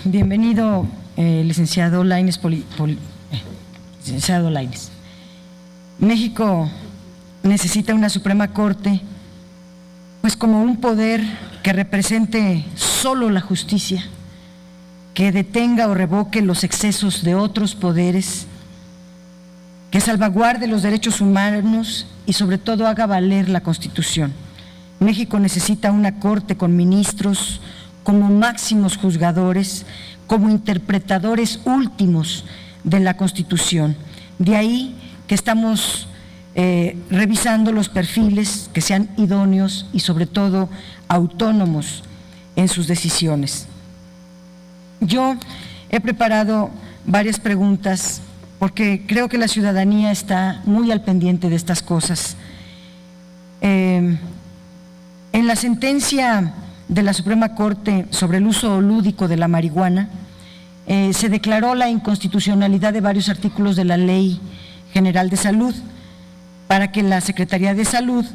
Bienvenido, licenciado Lainez. Licenciado Lainez. México necesita una Suprema Corte, pues como un poder que represente solo la justicia, que detenga o revoque los excesos de otros poderes, que salvaguarde los derechos humanos y sobre todo haga valer la Constitución. México necesita una Corte con ministros como máximos juzgadores, como interpretadores últimos de la Constitución. De ahí que estamos revisando los perfiles que sean idóneos y sobre todo autónomos en sus decisiones. Yo he preparado varias preguntas porque creo que la ciudadanía está muy al pendiente de estas cosas. En la sentencia de la Suprema Corte sobre el uso lúdico de la marihuana, se declaró la inconstitucionalidad de varios artículos de la Ley General de Salud para que la Secretaría de Salud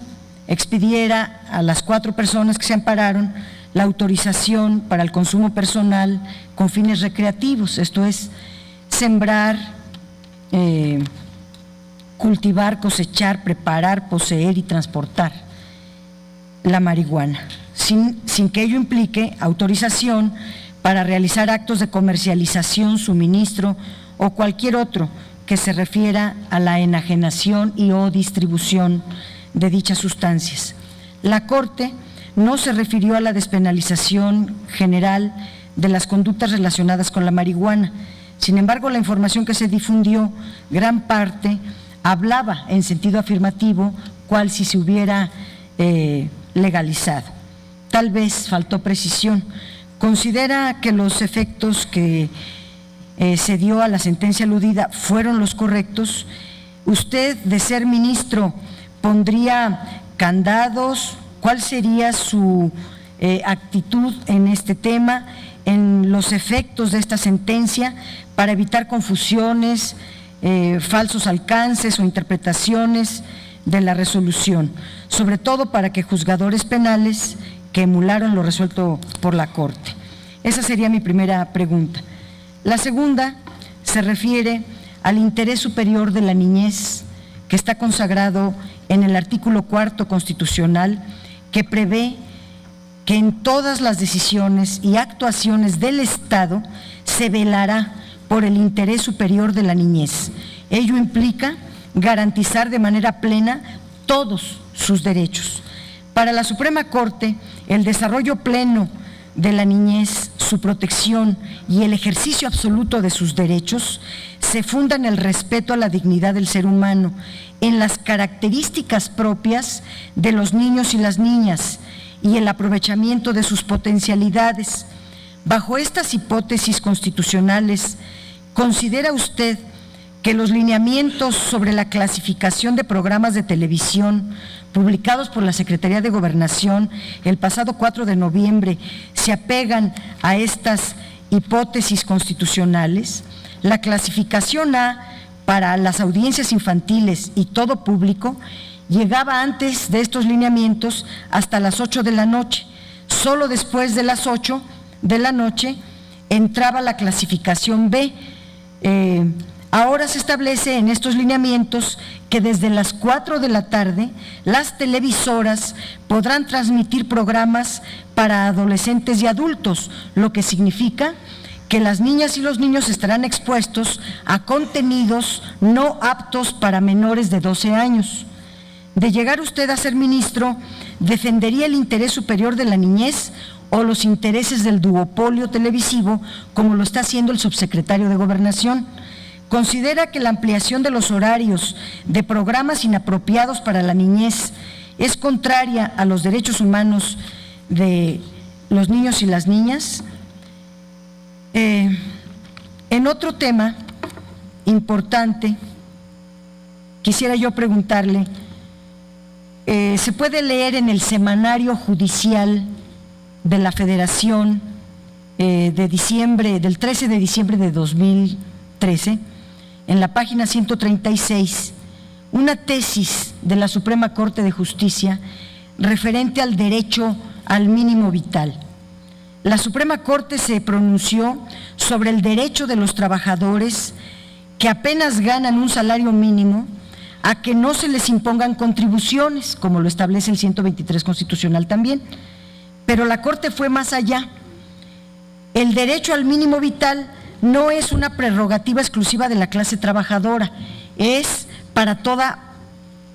expidiera a las 4 personas que se ampararon la autorización para el consumo personal con fines recreativos, esto es, sembrar, cultivar, cosechar, preparar, poseer y transportar la marihuana, sin que ello implique autorización para realizar actos de comercialización, suministro o cualquier otro que se refiera a la enajenación y o distribución de dichas sustancias. La Corte no se refirió a la despenalización general de las conductas relacionadas con la marihuana. Sin embargo, la información que se difundió, gran parte, hablaba en sentido afirmativo, cual si se hubiera legalizado. Tal vez faltó precisión. ¿Considera que los efectos que se dio a la sentencia aludida fueron los correctos? ¿Usted, de ser ministro, pondría candados? ¿Cuál sería su actitud en este tema, en los efectos de esta sentencia, para evitar confusiones, falsos alcances o interpretaciones de la resolución, sobre todo para que juzgadores penales que emularon lo resuelto por la Corte? Esa sería mi primera pregunta. La segunda se refiere al interés superior de la niñez, que está consagrado en el artículo 4 constitucional, que prevé que en todas las decisiones y actuaciones del Estado se velará por el interés superior de la niñez. Ello implica garantizar de manera plena todos sus derechos. Para la Suprema Corte, el desarrollo pleno de la niñez, su protección y el ejercicio absoluto de sus derechos se funda en el respeto a la dignidad del ser humano, en las características propias de los niños y las niñas y el aprovechamiento de sus potencialidades. Bajo estas hipótesis constitucionales, ¿considera usted que los lineamientos sobre la clasificación de programas de televisión publicados por la Secretaría de Gobernación el pasado 4 de noviembre se apegan a estas hipótesis constitucionales? La clasificación A para las audiencias infantiles y todo público llegaba antes de estos lineamientos hasta las 8 de la noche. Solo después de las 8 de la noche entraba la clasificación B. Ahora se establece en estos lineamientos que desde las 4 de la tarde las televisoras podrán transmitir programas para adolescentes y adultos, lo que significa que las niñas y los niños estarán expuestos a contenidos no aptos para menores de 12 años. De llegar usted a ser ministro, ¿defendería el interés superior de la niñez o los intereses del duopolio televisivo, como lo está haciendo el subsecretario de Gobernación? ¿Considera que la ampliación de los horarios de programas inapropiados para la niñez es contraria a los derechos humanos de los niños y las niñas? En otro tema importante, quisiera yo preguntarle, se puede leer en el semanario judicial de la Federación de diciembre, del 13 de diciembre de 2013, en la página 136, una tesis de la Suprema Corte de Justicia referente al derecho al mínimo vital. La Suprema Corte se pronunció sobre el derecho de los trabajadores que apenas ganan un salario mínimo a que no se les impongan contribuciones, como lo establece el 123 constitucional también. Pero la Corte fue más allá. El derecho al mínimo vital no es una prerrogativa exclusiva de la clase trabajadora, es para toda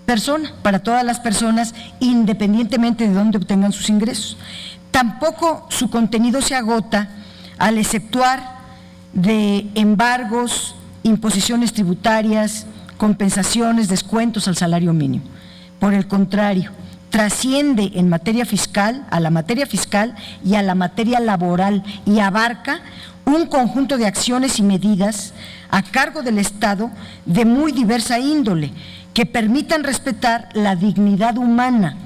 persona, para todas las personas, independientemente de dónde obtengan sus ingresos. Tampoco su contenido se agota al exceptuar de embargos, imposiciones tributarias, compensaciones, descuentos al salario mínimo. Por el contrario, trasciende en materia fiscal, a la materia fiscal y a la materia laboral, y abarca un conjunto de acciones y medidas a cargo del Estado de muy diversa índole, que permitan respetar la dignidad humana.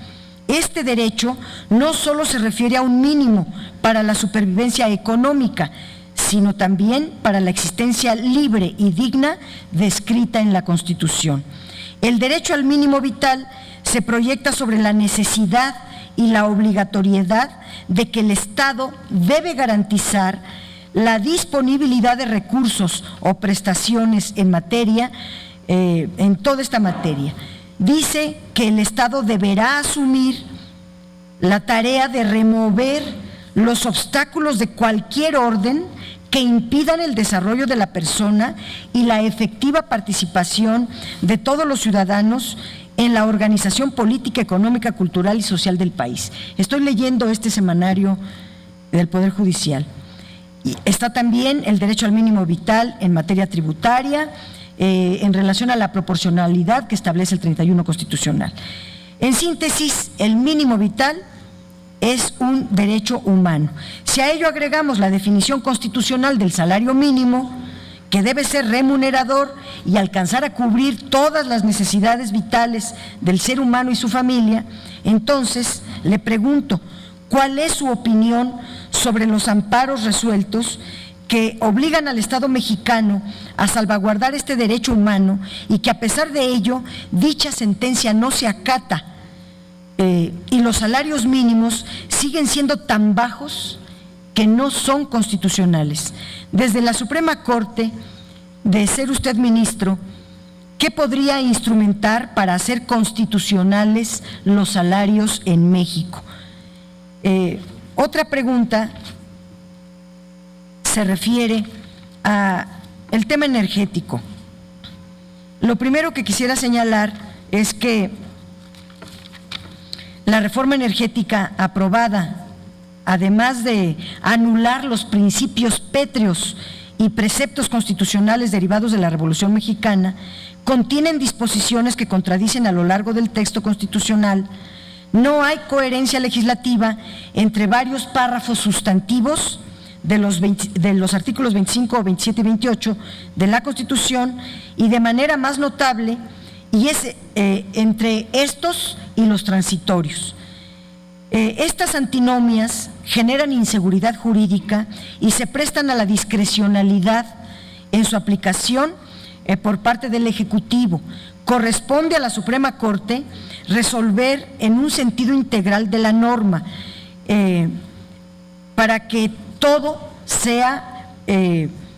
Este derecho no solo se refiere a un mínimo para la supervivencia económica, sino también para la existencia libre y digna descrita en la Constitución. El derecho al mínimo vital se proyecta sobre la necesidad y la obligatoriedad de que el Estado debe garantizar la disponibilidad de recursos o prestaciones en materia, en toda esta materia. Dice que el Estado deberá asumir la tarea de remover los obstáculos de cualquier orden que impidan el desarrollo de la persona y la efectiva participación de todos los ciudadanos en la organización política, económica, cultural y social del país. Estoy leyendo este semanario del Poder Judicial. Y está también el derecho al mínimo vital en materia tributaria, en relación a la proporcionalidad que establece el 31 constitucional. En síntesis, el mínimo vital es un derecho humano. Si a ello agregamos la definición constitucional del salario mínimo, que debe ser remunerador y alcanzar a cubrir todas las necesidades vitales del ser humano y su familia, entonces le pregunto, ¿cuál es su opinión sobre los amparos resueltos que obligan al Estado mexicano a salvaguardar este derecho humano y que a pesar de ello dicha sentencia no se acata y los salarios mínimos siguen siendo tan bajos que no son constitucionales? Desde la Suprema Corte, de ser usted ministro, ¿qué podría instrumentar para hacer constitucionales los salarios en México? Otra pregunta se refiere al tema energético. Lo primero que quisiera señalar es que la reforma energética aprobada, además de anular los principios pétreos y preceptos constitucionales derivados de la Revolución Mexicana, contienen disposiciones que contradicen a lo largo del texto constitucional. No hay coherencia legislativa entre varios párrafos sustantivos de los artículos 25, 27 y 28 de la Constitución, y de manera más notable, y es entre estos y los transitorios. Estas antinomias generan inseguridad jurídica y se prestan a la discrecionalidad en su aplicación por parte del Ejecutivo. Corresponde a la Suprema Corte resolver en un sentido integral de la norma para que todo sea,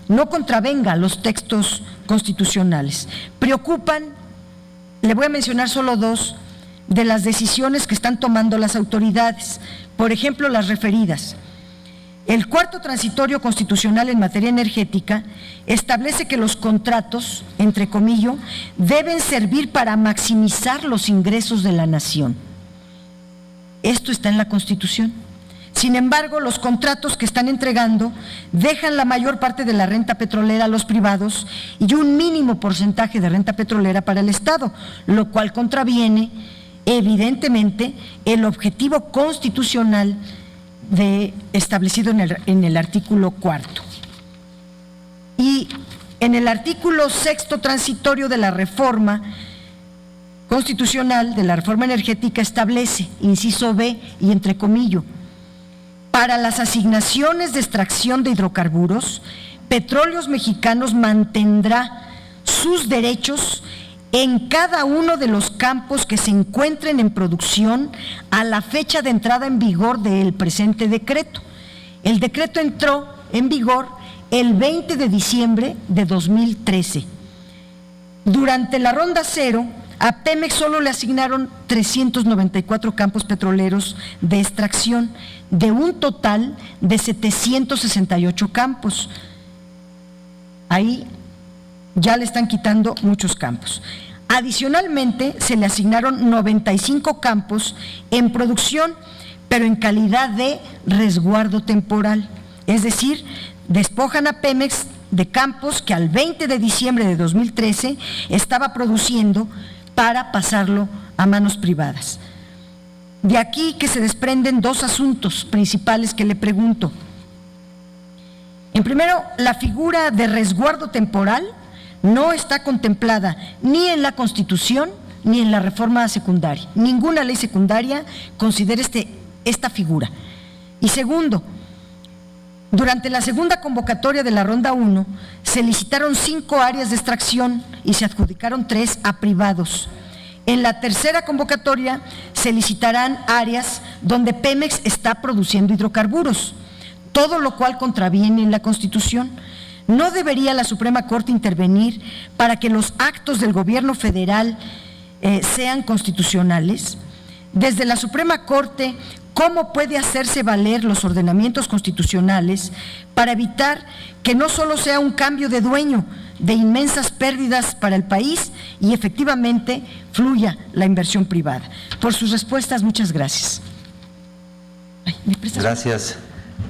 no contravenga los textos constitucionales. Preocupan, le voy a mencionar solo dos, de las decisiones que están tomando las autoridades, por ejemplo, las referidas. El cuarto transitorio constitucional en materia energética establece que los contratos, entre comillas, deben servir para maximizar los ingresos de la nación. Esto está en la Constitución. Sin embargo, los contratos que están entregando dejan la mayor parte de la renta petrolera a los privados y un mínimo porcentaje de renta petrolera para el Estado, lo cual contraviene evidentemente el objetivo constitucional establecido en el artículo 4. Y en el artículo 6 transitorio de la reforma constitucional, de la reforma energética, establece, inciso B y entrecomillo, para las asignaciones de extracción de hidrocarburos, Petróleos Mexicanos mantendrá sus derechos en cada uno de los campos que se encuentren en producción a la fecha de entrada en vigor del presente decreto. El decreto entró en vigor el 20 de diciembre de 2013. Durante la ronda cero, a Pemex solo le asignaron 394 campos petroleros de extracción, de un total de 768 campos. Ahí ya le están quitando muchos campos. Adicionalmente, se le asignaron 95 campos en producción, pero en calidad de resguardo temporal. Es decir, despojan a Pemex de campos que al 20 de diciembre de 2013 estaba produciendo para pasarlo a manos privadas. De aquí que se desprenden dos asuntos principales que le pregunto. En primero, la figura de resguardo temporal no está contemplada ni en la Constitución ni en la reforma secundaria. Ninguna ley secundaria considera esta figura. Y segundo, durante la segunda convocatoria de la Ronda 1, se licitaron 5 áreas de extracción y se adjudicaron 3 a privados. En la tercera convocatoria se licitarán áreas donde Pemex está produciendo hidrocarburos, todo lo cual contraviene la Constitución. ¿No debería la Suprema Corte intervenir para que los actos del gobierno federal sean constitucionales? Desde la Suprema Corte, ¿cómo puede hacerse valer los ordenamientos constitucionales para evitar que no solo sea un cambio de dueño de inmensas pérdidas para el país y efectivamente fluya la inversión privada? Por sus respuestas, muchas gracias. Gracias,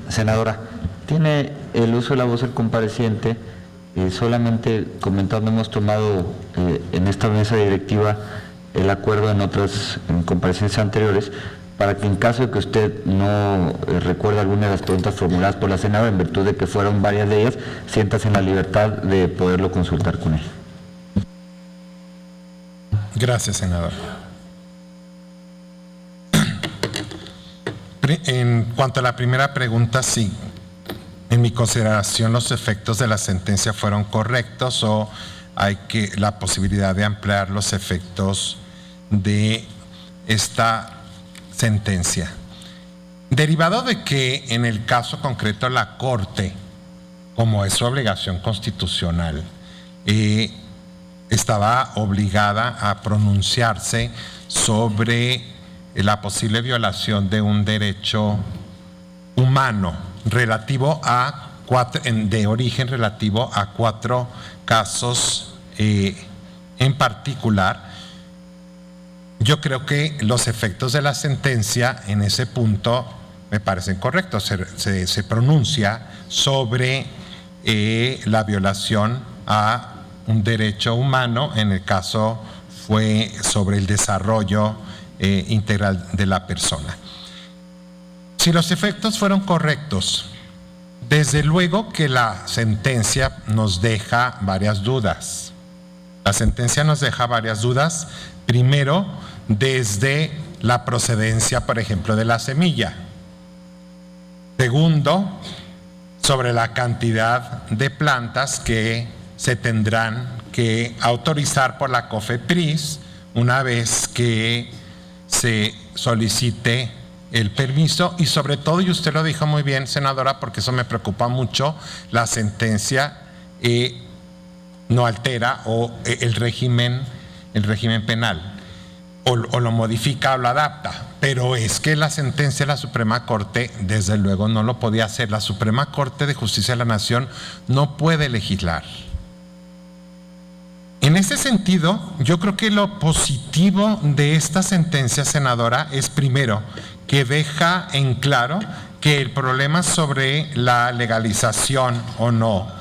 senadora. Tiene el uso de la voz el compareciente. Solamente comentando, hemos tomado en esta mesa directiva el acuerdo en comparecencias anteriores, para que en caso de que usted no recuerde alguna de las preguntas formuladas por la senadora, en virtud de que fueron varias de ellas, siéntase en la libertad de poderlo consultar con él. Gracias, senador. En cuanto a la primera pregunta, sí. En mi consideración, los efectos de la sentencia fueron correctos, o hay la posibilidad de ampliar los efectos de esta sentencia. Derivado de que en el caso concreto la Corte, como es su obligación constitucional, estaba obligada a pronunciarse sobre la posible violación de un derecho humano de origen relativo a 4 casos en particular. Yo creo que los efectos de la sentencia en ese punto me parecen correctos. Se pronuncia sobre la violación a un derecho humano. En el caso fue sobre el desarrollo integral de la persona. Si los efectos fueron correctos, desde luego que la sentencia nos deja varias dudas. La sentencia nos deja varias dudas, primero, desde la procedencia, por ejemplo, de la semilla. Segundo, sobre la cantidad de plantas que se tendrán que autorizar por la COFEPRIS una vez que se solicite el permiso, y sobre todo, y usted lo dijo muy bien, senadora, porque eso me preocupa mucho, la sentencia no altera el régimen penal, o lo modifica o lo adapta, pero es que la sentencia de la Suprema Corte desde luego no lo podía hacer. La Suprema Corte de Justicia de la Nación no puede legislar. En ese sentido, yo creo que lo positivo de esta sentencia, senadora, es primero que deja en claro que el problema sobre la legalización o no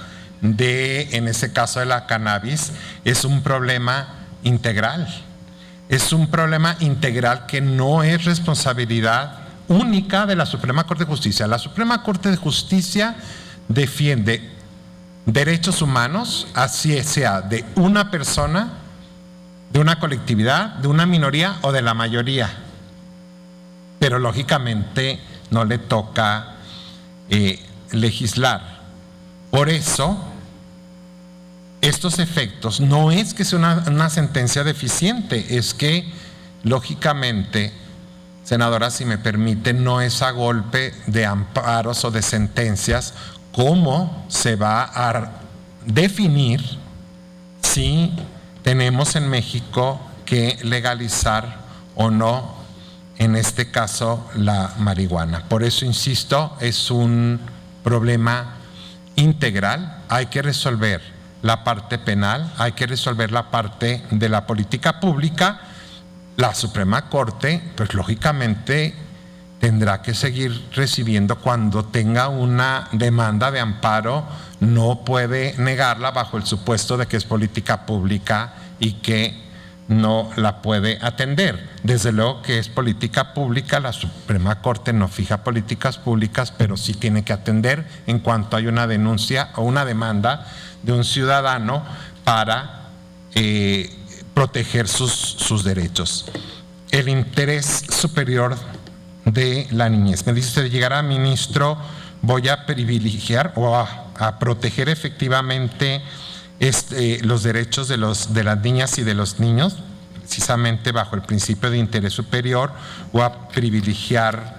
en ese caso de la cannabis, es un problema integral. Es un problema integral que no es responsabilidad única de la Suprema Corte de Justicia. La Suprema Corte de Justicia defiende derechos humanos, así sea de una persona, de una colectividad, de una minoría o de la mayoría. Pero lógicamente no le toca legislar. Por eso, estos efectos no es que sea una sentencia deficiente, es que lógicamente senadora, si me permite, no es a golpe de amparos o de sentencias cómo se va a definir si tenemos en México que legalizar o no, en este caso, la marihuana. Por eso, insisto, es un problema integral. Hay que resolver la parte penal, hay que resolver la parte de la política pública. La Suprema Corte, pues lógicamente, tendrá que seguir recibiendo cuando tenga una demanda de amparo, no puede negarla bajo el supuesto de que es política pública y que no la puede atender. Desde luego que es política pública, la Suprema Corte no fija políticas públicas, pero sí tiene que atender en cuanto hay una denuncia o una demanda de un ciudadano para proteger sus derechos. El interés superior de la niñez. Me dice, llegará ministro, voy a privilegiar o a proteger efectivamente los derechos de las niñas y de los niños, precisamente bajo el principio de interés superior, o a privilegiar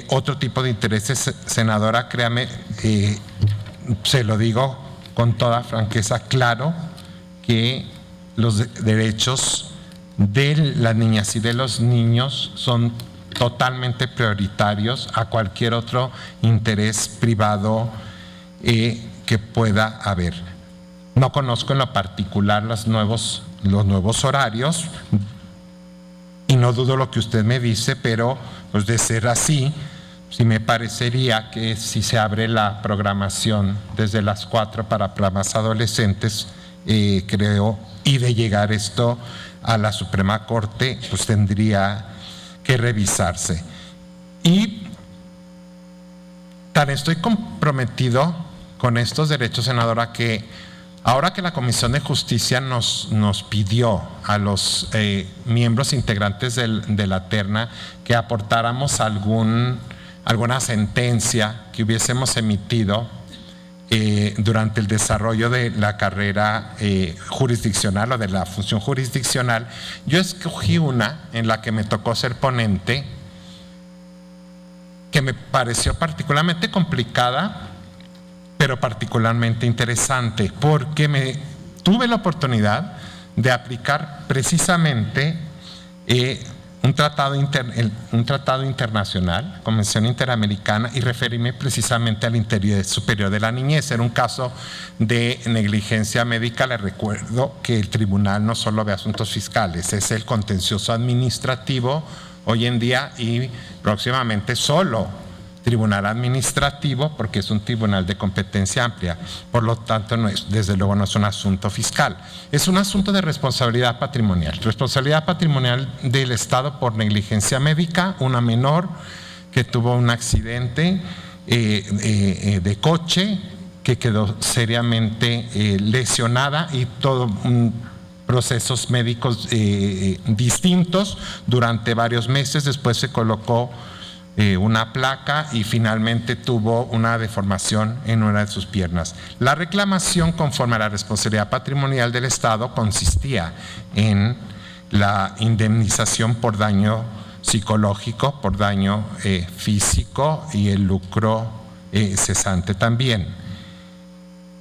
otro tipo de intereses. Senadora, créame, se lo digo con toda franqueza, claro que los derechos de las niñas y de los niños son totalmente prioritarios a cualquier otro interés privado que pueda haber. No conozco en lo particular los nuevos horarios y no dudo lo que usted me dice, pero pues de ser así, sí me parecería que si se abre la programación desde las 4 para programas adolescentes, creo, y de llegar esto a la Suprema Corte, pues tendría que revisarse. Y tan estoy comprometido con estos derechos, senadora, que ahora que la Comisión de Justicia nos pidió a los miembros integrantes de la terna que aportáramos alguna sentencia que hubiésemos emitido durante el desarrollo de la carrera jurisdiccional o de la función jurisdiccional, yo escogí una en la que me tocó ser ponente, que me pareció particularmente complicada, pero particularmente interesante, porque tuve la oportunidad de aplicar precisamente un tratado internacional, Convención Interamericana, y referirme precisamente al interés superior de la niñez. Era un caso de negligencia médica. Le recuerdo que el tribunal no solo ve asuntos fiscales, es el contencioso administrativo hoy en día y próximamente solo tribunal administrativo, porque es un tribunal de competencia amplia. Por lo tanto, desde luego no es un asunto fiscal, es un asunto de responsabilidad patrimonial. Responsabilidad patrimonial del Estado por negligencia médica, una menor que tuvo un accidente de coche, que quedó seriamente lesionada y todo procesos médicos distintos durante varios meses. Después se colocó una placa y finalmente tuvo una deformación en una de sus piernas. La reclamación, conforme a la responsabilidad patrimonial del Estado, consistía en la indemnización por daño psicológico, por daño físico y el lucro cesante también.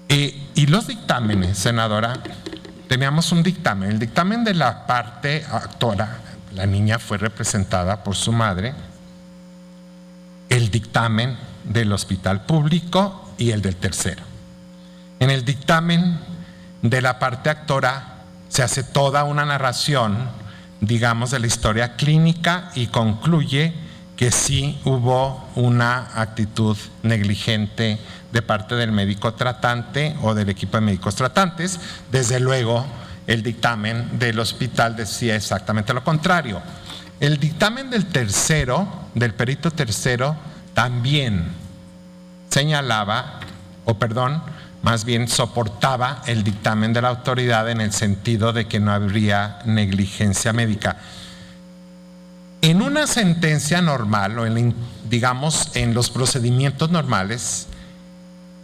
Y los dictámenes, senadora, teníamos un dictamen. El dictamen de la parte actora, la niña fue representada por su madre, el dictamen del hospital público y el del tercero. En el dictamen de la parte actora se hace toda una narración, digamos, de la historia clínica y concluye que sí hubo una actitud negligente de parte del médico tratante o del equipo de médicos tratantes. Desde luego, el dictamen del hospital decía exactamente lo contrario. El dictamen del tercero, del perito tercero, también señalaba, más bien soportaba el dictamen de la autoridad en el sentido de que no habría negligencia médica. En una sentencia normal, o digamos en los procedimientos normales,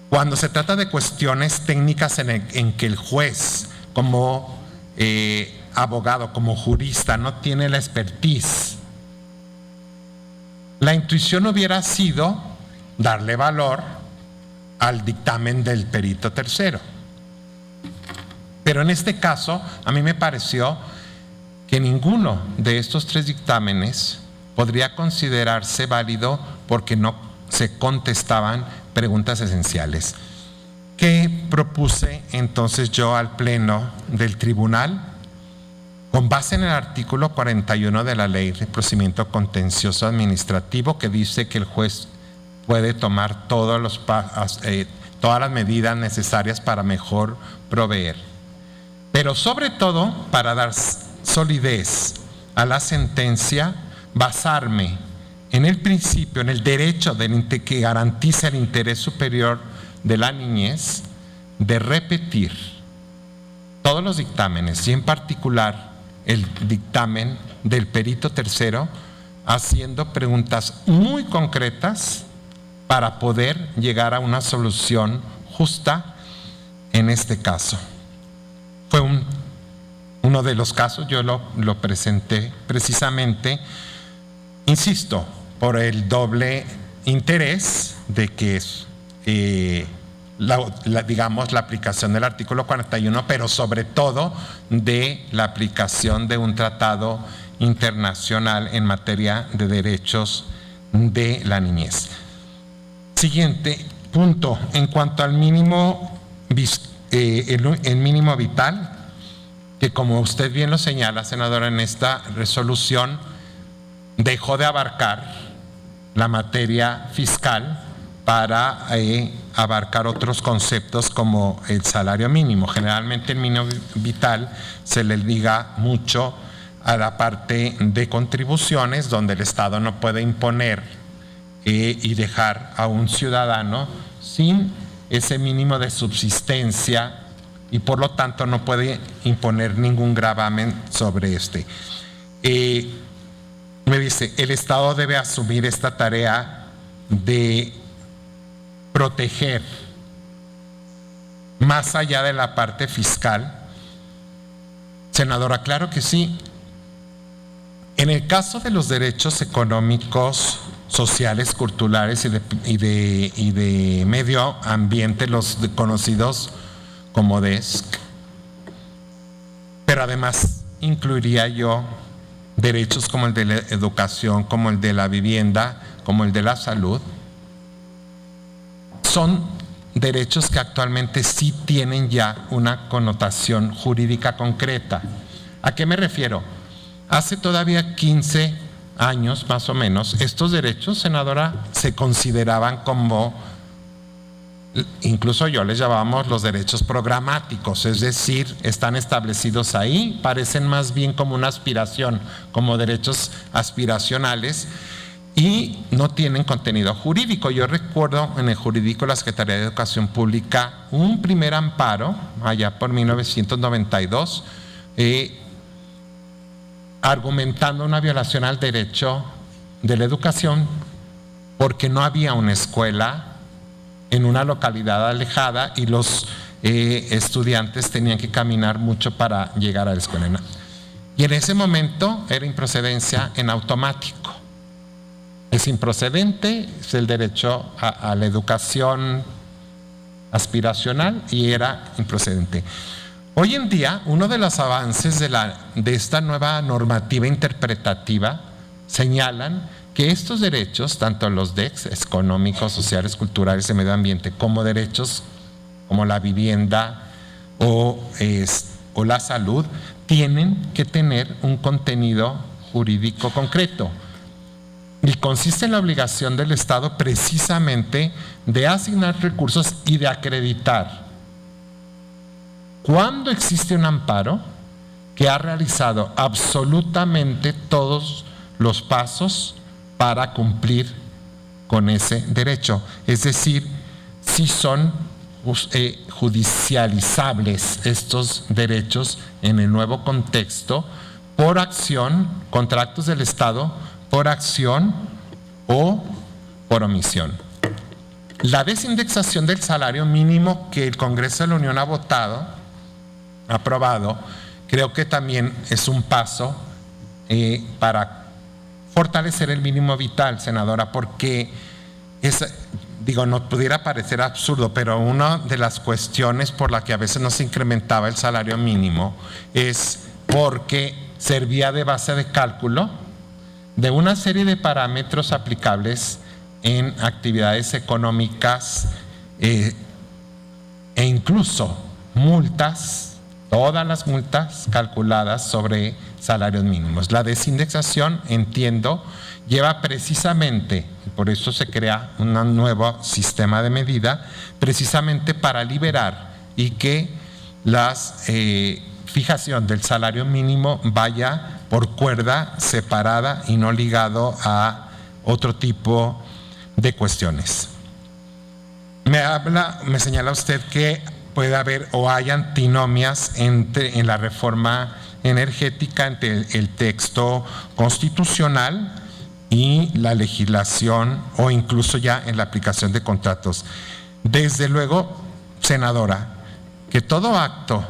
cuando se trata de cuestiones técnicas en que el juez, como abogado, como jurista, no tiene la expertise La intuición hubiera sido darle valor al dictamen del perito tercero. Pero en este caso, a mí me pareció que ninguno de estos tres dictámenes podría considerarse válido porque no se contestaban preguntas esenciales. ¿Qué propuse entonces yo al Pleno del Tribunal? Con base en el artículo 41 de la Ley de Procedimiento Contencioso Administrativo, que dice que el juez puede tomar todas las medidas necesarias para mejor proveer, pero sobre todo para dar solidez a la sentencia, basarme en el principio, en el derecho que garantiza el interés superior de la niñez, de repetir todos los dictámenes y en particular el dictamen del perito tercero, haciendo preguntas muy concretas para poder llegar a una solución justa en este caso. Fue uno de los casos, yo lo presenté precisamente, insisto, por el doble interés de que es digamos, la aplicación del artículo 41, pero sobre todo de la aplicación de un tratado internacional en materia de derechos de la niñez. Siguiente punto, en cuanto al mínimo, el mínimo vital, que como usted bien lo señala, senadora, en esta resolución dejó de abarcar la materia fiscal para abarcar otros conceptos como el salario mínimo. Generalmente el mínimo vital se le liga mucho a la parte de contribuciones, donde el Estado no puede imponer y dejar a un ciudadano sin ese mínimo de subsistencia y por lo tanto no puede imponer ningún gravamen sobre este. Me dice, el Estado debe asumir esta tarea de proteger más allá de la parte fiscal. Senadora, claro que sí. En el caso de los derechos económicos, sociales, culturales y de medio ambiente, los conocidos como DESC, pero además incluiría yo derechos como el de la educación, como el de la vivienda, como el de la salud. Son derechos que actualmente sí tienen ya una connotación jurídica concreta. ¿A qué me refiero? Hace todavía 15 años más o menos, estos derechos, senadora, se consideraban como, incluso yo les llamábamos los derechos programáticos, es decir, están establecidos ahí, parecen más bien como una aspiración, como derechos aspiracionales y no tienen contenido jurídico. Yo recuerdo en el jurídico de la Secretaría de Educación Pública un primer amparo allá por 1992 argumentando una violación al derecho de la educación porque no había una escuela en una localidad alejada y los estudiantes tenían que caminar mucho para llegar a la escuela. Y en ese momento era improcedencia en automático. Es improcedente, es el derecho a la educación aspiracional y era improcedente. Hoy en día, uno de los avances de esta nueva normativa interpretativa señalan que estos derechos, tanto los DECs, económicos, sociales, culturales y medio ambiente, como derechos como la vivienda o la salud, tienen que tener un contenido jurídico concreto. Y consiste en la obligación del Estado precisamente de asignar recursos y de acreditar cuando existe un amparo que ha realizado absolutamente todos los pasos para cumplir con ese derecho. Es decir, si son judicializables estos derechos en el nuevo contexto por acción, contra actos del Estado, por acción o por omisión. La desindexación del salario mínimo que el Congreso de la Unión ha aprobado, creo que también es un paso para fortalecer el mínimo vital, senadora, porque no pudiera parecer absurdo, pero una de las cuestiones por la que a veces no se incrementaba el salario mínimo es porque servía de base de cálculo de una serie de parámetros aplicables en actividades económicas e incluso multas, todas las multas calculadas sobre salarios mínimos. La desindexación, entiendo, lleva precisamente, por eso se crea un nuevo sistema de medida, precisamente para liberar y que la fijación del salario mínimo vaya por cuerda separada y no ligado a otro tipo de cuestiones. Me señala usted que puede haber o hay antinomias en la reforma energética entre el texto constitucional y la legislación o incluso ya en la aplicación de contratos. Desde luego, senadora, que todo acto